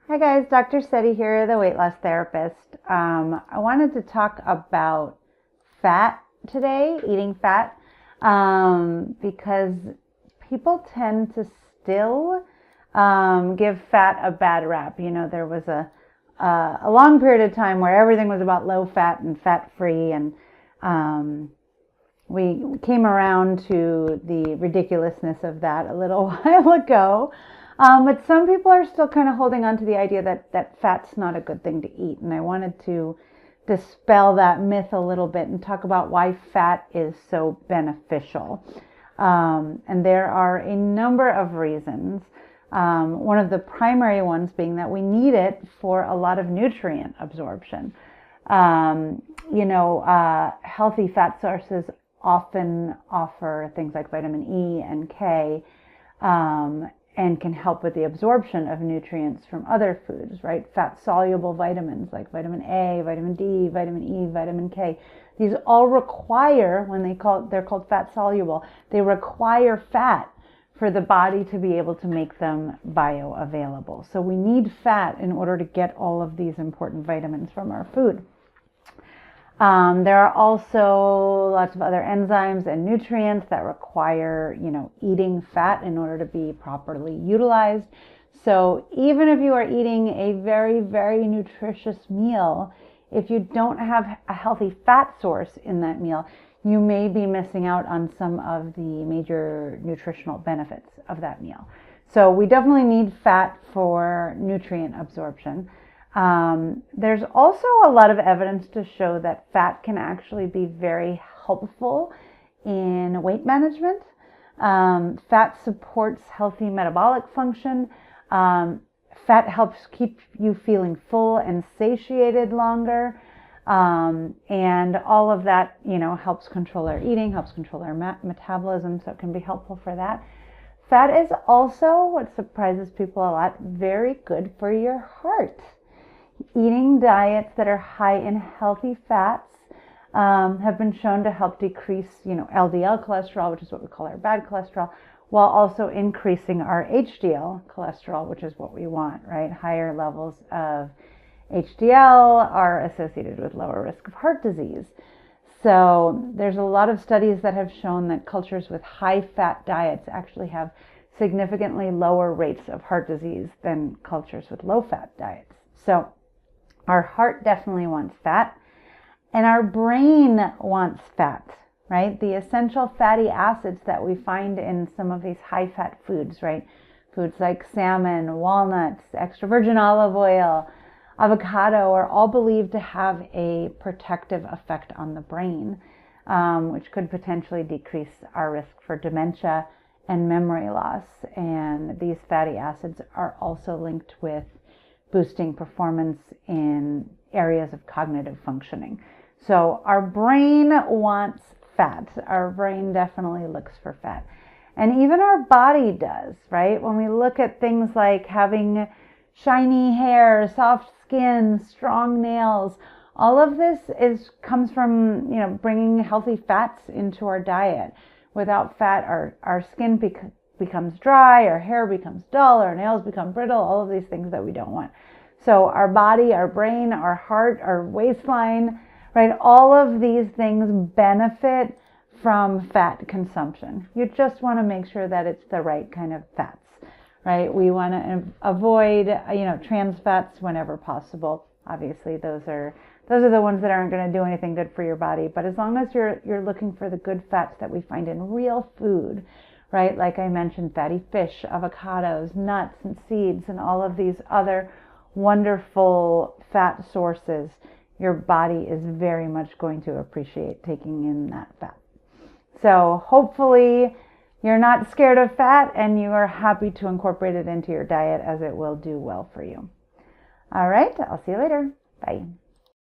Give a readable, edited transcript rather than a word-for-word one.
Hi guys, Dr. Seti here, the weight loss therapist. I wanted to talk about fat today, eating fat, because people tend to still give fat a bad rap. You know, there was a long period of time where everything was about low fat and fat free, and we came around to the ridiculousness of that a little while ago. But some people are still kind of holding on to the idea that fat's not a good thing to eat. And I wanted to dispel that myth a little bit and talk about why fat is so beneficial. And there are a number of reasons. One of the primary ones being that we need it for a lot of nutrient absorption. Healthy fat sources often offer things like vitamin E and K, and can help with the absorption of nutrients from other foods, right? Fat-soluble vitamins like vitamin A, vitamin D, vitamin E, vitamin K. These all require, they're called fat-soluble, they require fat for the body to be able to make them bioavailable. So we need fat in order to get all of these important vitamins from our food. There are also lots of other enzymes and nutrients that require, eating fat in order to be properly utilized. So even if you are eating a very, very nutritious meal, if you don't have a healthy fat source in that meal, you may be missing out on some of the major nutritional benefits of that meal. So we definitely need fat for nutrient absorption. There's also a lot of evidence to show that fat can actually be very helpful in weight management. Fat supports healthy metabolic function. Fat helps keep you feeling full and satiated longer. And all of that, helps control our eating, helps control our metabolism, so it can be helpful for that. Fat is also, what surprises people a lot, very good for your heart. Eating diets that are high in healthy fats have been shown to help decrease, LDL cholesterol, which is what we call our bad cholesterol, while also increasing our HDL cholesterol, which is what we want, right? Higher levels of HDL are associated with lower risk of heart disease. So there's a lot of studies that have shown that cultures with high fat diets actually have significantly lower rates of heart disease than cultures with low fat diets. So our heart definitely wants fat, and our brain wants fat, right? The essential fatty acids that we find in some of these high-fat foods, right? Foods like salmon, walnuts, extra virgin olive oil, avocado are all believed to have a protective effect on the brain, which could potentially decrease our risk for dementia and memory loss. And these fatty acids are also linked with boosting performance in areas of cognitive functioning. So our brain wants fat. Our brain definitely looks for fat. And even our body does, right? When we look at things like having shiny hair, soft skin, strong nails, all of this comes from, bringing healthy fats into our diet. Without fat, our skin becomes dry, our hair becomes dull, our nails become brittle, all of these things that we don't want. So our body, our brain, our heart, our waistline, right? All of these things benefit from fat consumption. You just want to make sure that it's the right kind of fats, right? We want to avoid, trans fats whenever possible. Obviously, those are the ones that aren't going to do anything good for your body. But as long as you're looking for the good fats that we find in real food, right? Like I mentioned, fatty fish, avocados, nuts, and seeds, and all of these other wonderful fat sources, your body is very much going to appreciate taking in that fat. So hopefully you're not scared of fat and you are happy to incorporate it into your diet, as it will do well for you. All right, I'll see you later. Bye.